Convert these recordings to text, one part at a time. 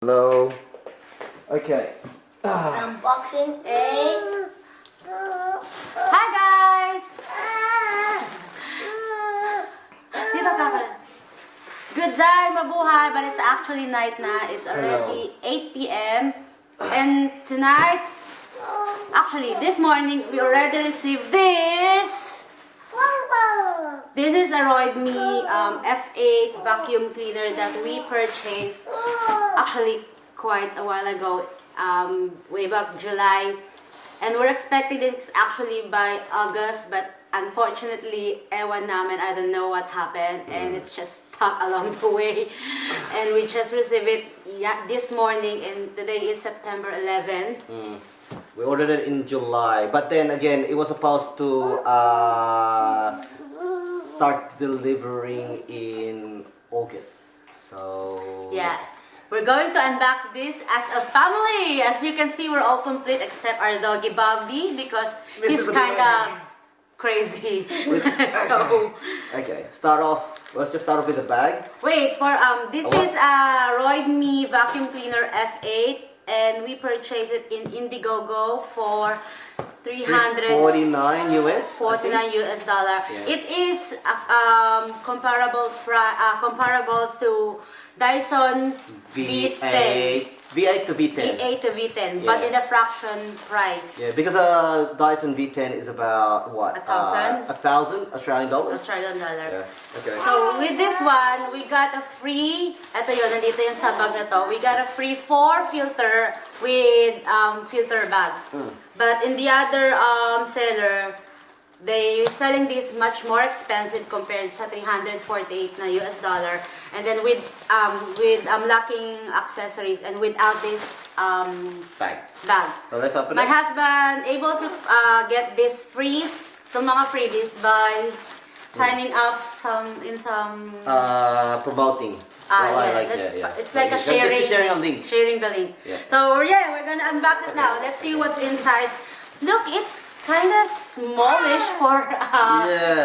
Hello. Okay. Unboxing a... Hi guys! Dito ka pala. Good day, mabuhay, but it's actually night na. It's already 8 p.m. And tonight, actually this morning, we already received this. This is a Roidmi F8 vacuum cleaner that we purchased actually quite a while ago, way back July. And we're expecting it actually by August, but unfortunately, ewan namin, I don't know what happened, and it's just stuck along the way. And we just received it this morning, and today is September 11. We ordered it in July, but then again, it was supposed to start delivering in August. So Yeah. We're going to unbox this as a family. As you can see, we're all complete except our doggy Bobby because he's kind of crazy. So, okay, let's just start off with the bag. wait, this is a Roidmi vacuum cleaner F8 and we purchased it in Indigogo for $349 $349 US dollar. Yeah. It is comparable to Dyson V8 to V10. V8 to V10, but Yeah. in a fraction price. Yeah, because Dyson V10 is about what? 1,000? 1,000 Australian dollars. Australian dollar. Yeah. Okay. So with this one, we got a free, ito yun, nandito yung sa bag na to. We got a free 4 filter with filter bags. But in the other seller, they selling this much more expensive compared sa 348 na US dollar. And then with locking accessories and without this Bag. bag. So let's open My it. husband able to get this itong mga freebies by signing up in some Promoting. it's like a Just sharing a link. sharing the link. Yeah. So yeah, we're gonna unbox it now. Let's see what's inside. Look, it's kind of smallish for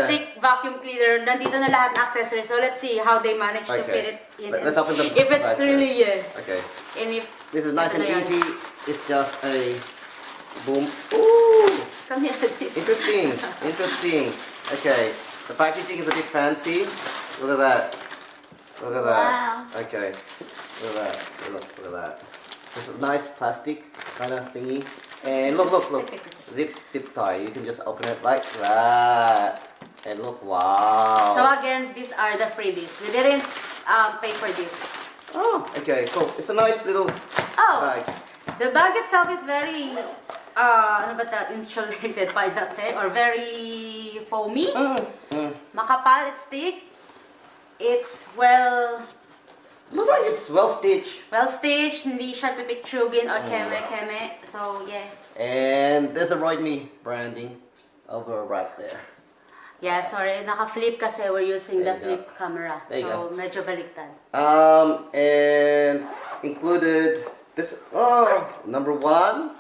stick vacuum cleaner. Nandito na lahat ng accessories. So let's see how they manage to fit it in. Let's open the if it's bag really Okay. and if This is nice and ito na yan. easy. It's just a boom. Ooh. Come here. Interesting. Interesting. Okay. The packaging is a bit fancy. Look at that. Look at that. Wow. Okay. Look at that. Look at that. It's a nice plastic kind of thingy. And look. Zip tie. You can just open it like that. And look, wow. So again, these are the freebies. We didn't pay for this. Oh, okay, cool. It's a nice little bag. The bag itself is very ano ba ta, insulated by that, or very foamy. Makapal, it's thick. It's Looks like it's well stitched. well stitched, hindi siya pipitsugin or keme. So yeah. And there's a Roidmi branding over right there. Yeah, sorry, naka-flip kasi we're using There the you flip camera. There you So medyo baliktad. And included this number 1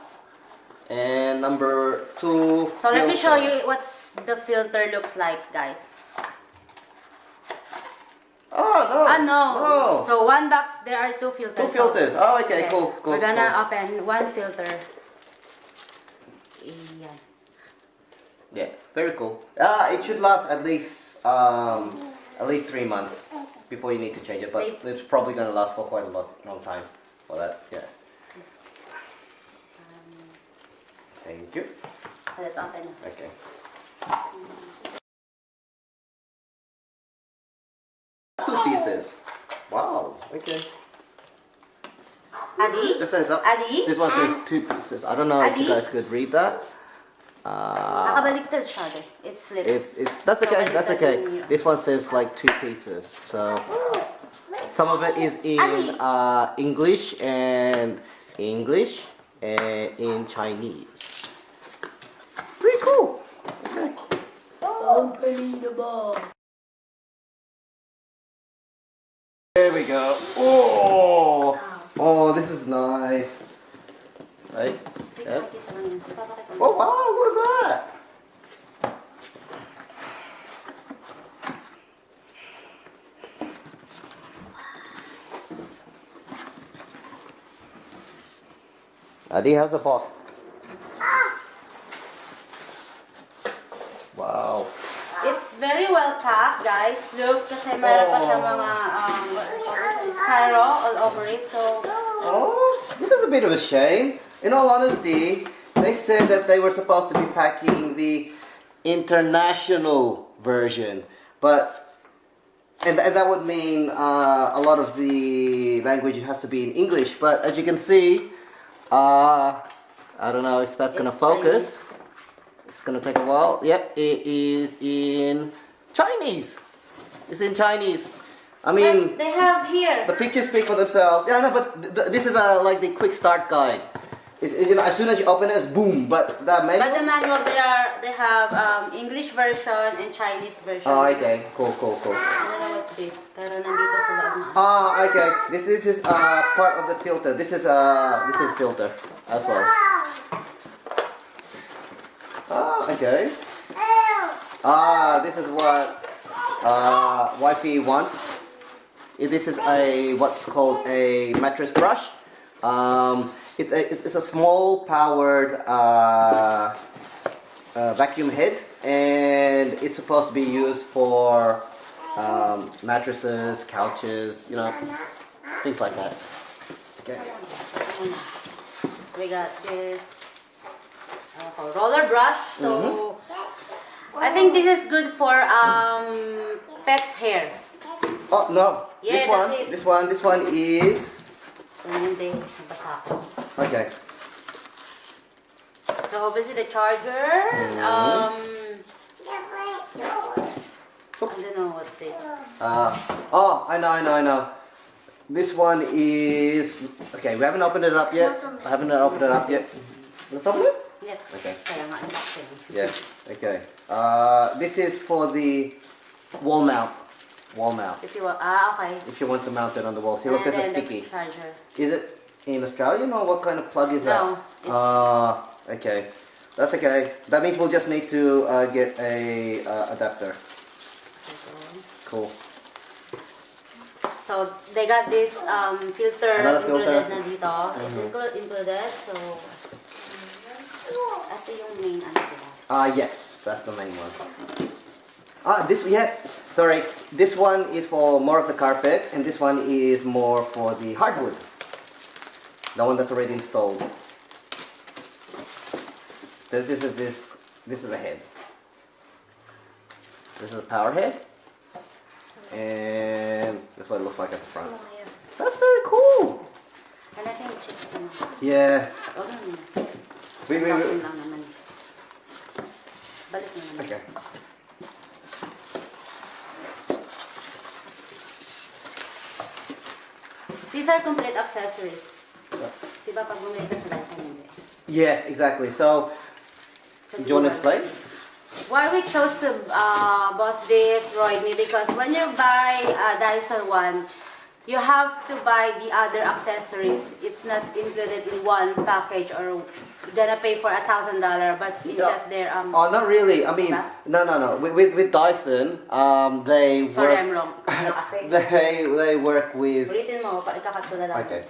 and number 2. So let me show you what the filter looks like, guys. Oh no. No. So one box, there are 2 filters. 2 filters. Oh, okay, cool. We're gonna open one filter. Ayan. Yeah, very cool. It should last at least 3 months before you need to change it, but it's probably gonna last for quite a long time for that. Yeah. Thank you. Let's open. Okay. Two pieces. Wow. Okay. Adi? Just says up. Adi? This one says 2 pieces. I don't know if you Adi? guys could read that. Nakabaliktad siya. It's flipped. That's okay. So That's baliktad okay. yung mirror. This one says like 2 pieces. So some of it is in English and in Chinese. Pretty cool. Okay. Opening the ball. There we go. Oh, this is nice. Right? Yeah. Oh wow, look at that. Adi, how's the box? Wow. It's very well packed, guys. Look, kasi meron pa siya mga styro all over it. So, Oh, this is a bit of a shame. In all honesty, they said that they were supposed to be packing the international version, but and that would mean a lot of the language has to be in English. But as you can see, I don't know if that's gonna It's focus. Chinese. It's gonna take a while. Yep, it is in Chinese. It's in Chinese. I mean, but they have here. the pictures speak for themselves. Yeah, no, but this is like the quick start guide. It's, you know, as soon as you open it, it's boom. But the manual. But the manual, they have English version and Chinese version. Oh, okay. Cool. I don't know what's this, pero nandito sa loob na. Ah, okay. This is part of the filter. This is filter as well. Ah, okay. This is what Wi-Fi wants. This is what's called a mattress brush. It's a small powered vacuum head, and it's supposed to be used for mattresses, couches, you know, things like that. Okay. We got this roller brush. So I think this is good for pet's hair. Oh no! Yeah, that's it. This one is Hindi, nabasa ako. okay. So obviously the charger. I don't know what's this. Oh, I know. This one is okay. We haven't opened it up yet. I haven't opened it up yet. Let's open it. Yep. Okay. Kaya nga unboxing. Yeah. Okay. This is for the wall mount. If you want, okay. If you want to mount it on the wall. See, look, And there's a then the sticky. charger. Is it in Australian or what kind of plug is No, that? Okay. That's okay. That means we'll just need to get a adapter. Cool. So they got this filter Another included filter. na dito. It's included. So ito yung main ano diba? Yes, that's the main one. Sorry. This one is for more of the carpet, and this one is more for the hardwood. The one that's already installed. This is the head. This is the power head, and that's what it looks like at the front. That's very cool. And I think it's just Yeah. Wait. lang naman. Balik na naman. Okay. These are complete accessories. Diba pag bumili ka sa Dyson hindi? Yes, exactly. So, So, do you want to explain? why we chose to bought this Roidmi, because when you buy Dyson one, you have to buy the other accessories. It's not included in one package, or you're gonna pay for $1,000, but it's Yeah. just there. Oh, not really. I mean, Diba? no. With Dyson, they Sorry, work. I'm wrong. Ano kasi? They work with. Ulitin mo, ikakat ko na lang. Okay.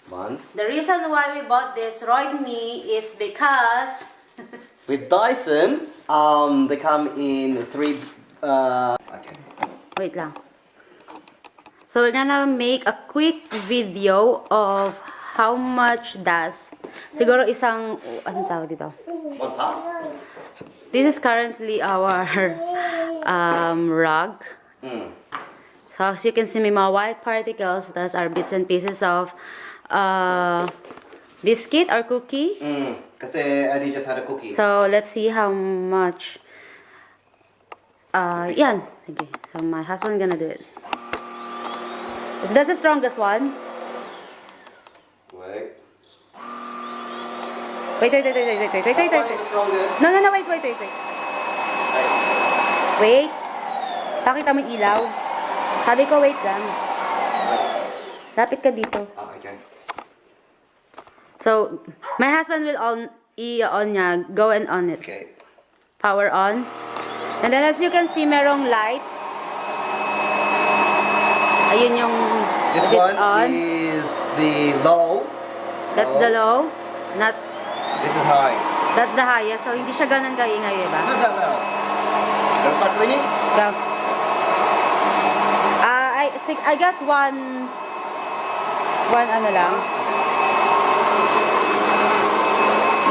One. The reason why we bought this Roidmi is because With Dyson, they come in 3. Okay. wait lang. So we're gonna make a quick video of how much does siguro isang ano tawag dito? One pass. This is currently our rug. So as you can see, may mga white particles. Those are bits and pieces of biscuit or cookie. Kasi Eddie just had a cookie. So let's see how much. Yan. Sige. So my husband gonna do it. So that's the strongest one. Wait. Wait. No, wait. Wait. Pakita mo yung ilaw. Sabi ko, wait lang. Lapit ka dito. Okay. So, my husband will on niya. Go and on it. Okay. Power on. And then as you can see, merong light. Ayun yung This it's one on. is the low. That's the low. Not, This is high. that's the highest. So, hindi siya ganun kaingay, diba? Not that loud. Gonna start cleaning? Go. I guess one ano lang.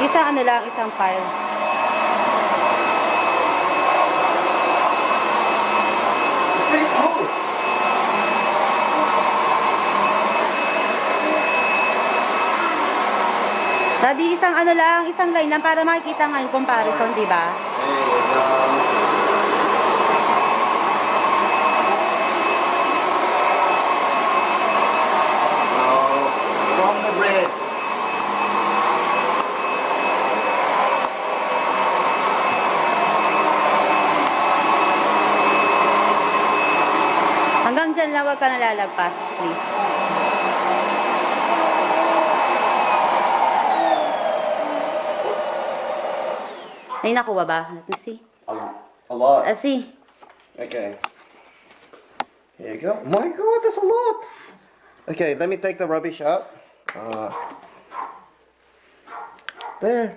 Isang ano lang, isang file. It's pretty smooth. Daddy, isang ano lang, isang line lang para makikita nga yung comparison, di ba? There you go. From the bread. Hanggang dyan lang, huwag ka nalalagpas, please. Ay, nakuha ba? Let me see. A lot. Let's see. Okay. Here you go. My God, that's a lot. Okay, let me take the rubbish out. There.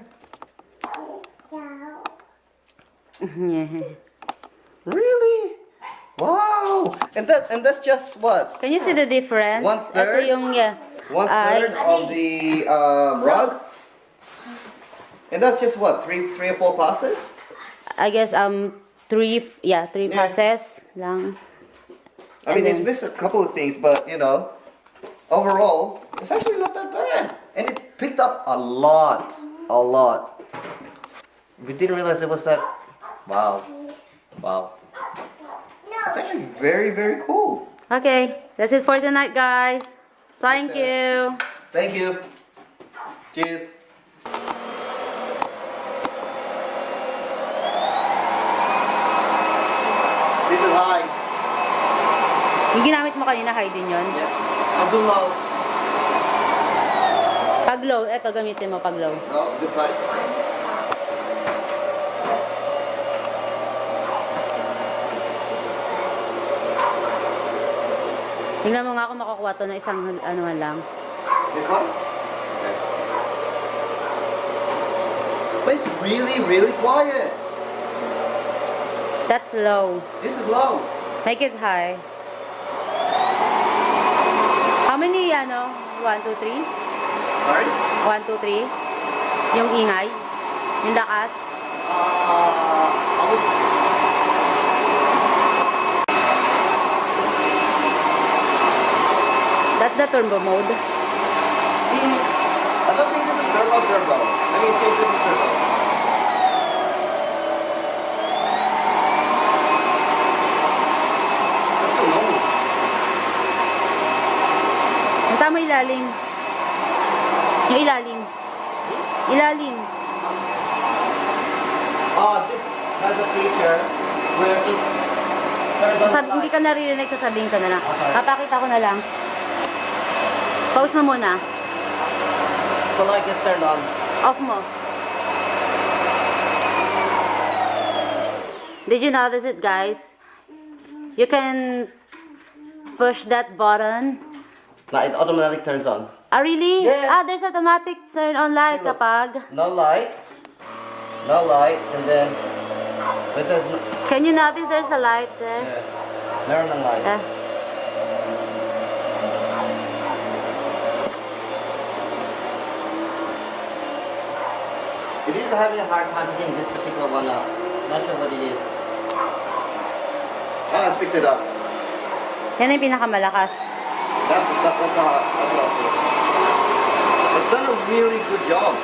Really? Wow. And that's just what? Can you see the difference? 1/3? Ito yung, yeah. 1/3 of the rug. And that's just what? Three or four passes? I guess, three Yeah. passes lang. I mean, it's And then- missed a couple of things, but you know, overall, it's actually not that bad. And it picked up a lot. A lot. We didn't realize it was that. Wow. Wow. It's actually very, very cool. Okay, that's it for tonight, guys. Thank Okay. you. Thank you. Cheers. This is high. Yung ginamit mo kanina, high din yun. Yeah. I'll do low. Pag low, eto gamitin mo pag low. No, this side. Tingnan mo nga kung makukuha to na isang ano lang. This one? Okay. But it's really, really quiet. That's low. This is low. Make it high. How many, 1, 2, 3? Sorry? 1, 2, 3? Yung ingay? Yung lakas? I would That's the turbo mode. I don't think this is turbo. Let me see if this is turbo. That's so low. Ang tama ilalim. Yung ilalim. Ilalim. This has a feature where it turns on the Hindi light. ka naririnig, sasabihin ko na lang. Okay. Papakita ko na lang. Pause mo muna. The light gets turned on. Off mo. Did you notice it, guys? You can push that button. Now it automatically turns on. Ah, really? Yeah. There's automatic turn on light Look. kapag... No light, and then but there's no, Can you notice there's a light there? yeah, meron ng light. Ah. It is having a hard time getting this particular one up. Not sure what it is. I picked it up. Yan ang pinakamalakas. That's what it's done a really good job.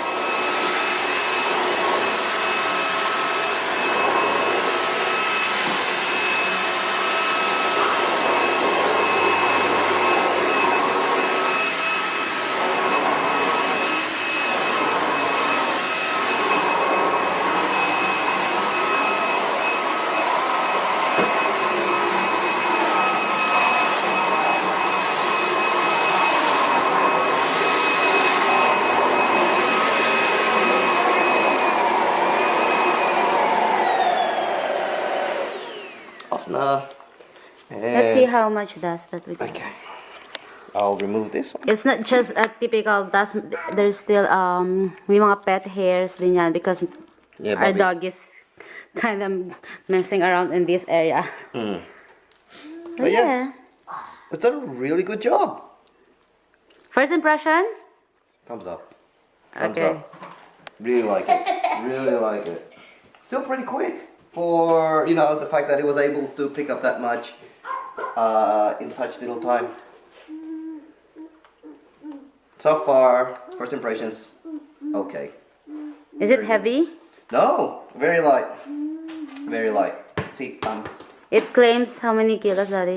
Off na. Let's see how much does that we get. Okay. I'll remove this one. It's not just a typical dust. There's still may mga pet hairs din yan because Yeah, our Bobby. dog is kind of messing around in this area. But yes, it's done a really good job. First impression? Thumbs up. Thumbs Okay. up. Really like it. Really like it. Still pretty quick for, you know, the fact that it was able to pick up that much in such little time. So far, first impressions, okay. Is it heavy? No, very light. Very light. See, It claims how many kilos, Daddy?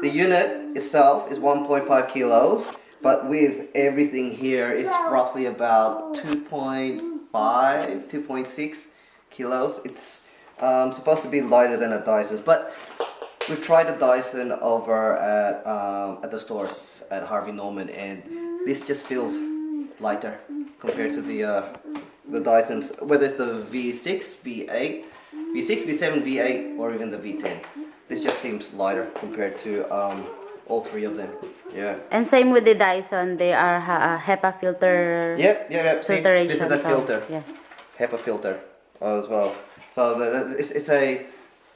the unit itself is 1.5 kilos, but with everything here, it's roughly about 2.5, 2.6 kilos. It's supposed to be lighter than a Dyson's, but we've tried the Dyson over at the stores at Harvey Norman, and this just feels lighter compared to the Dysons, whether it's the V6, V8, V6, V7, V8, or even the V10. This just seems lighter compared to all three of them. Yeah. And same with the Dyson, they are HEPA filter. Yep. See, Filtration. this is the filter. Yeah. HEPA filter as well. So it's a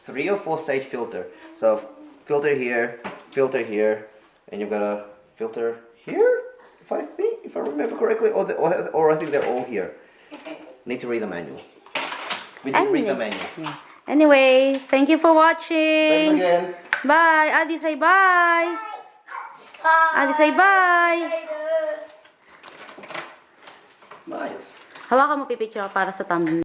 3 or 4 stage filter. So filter here, and you've got a filter here, if I remember correctly, or I think they're all here. Need to read the manual. We did read the manual. Yeah. Anyway, thank you for watching. Thanks again. Bye. Adi, say bye. Adi, say bye. Nice. Hawakan mo pipicture para sa thumbnail.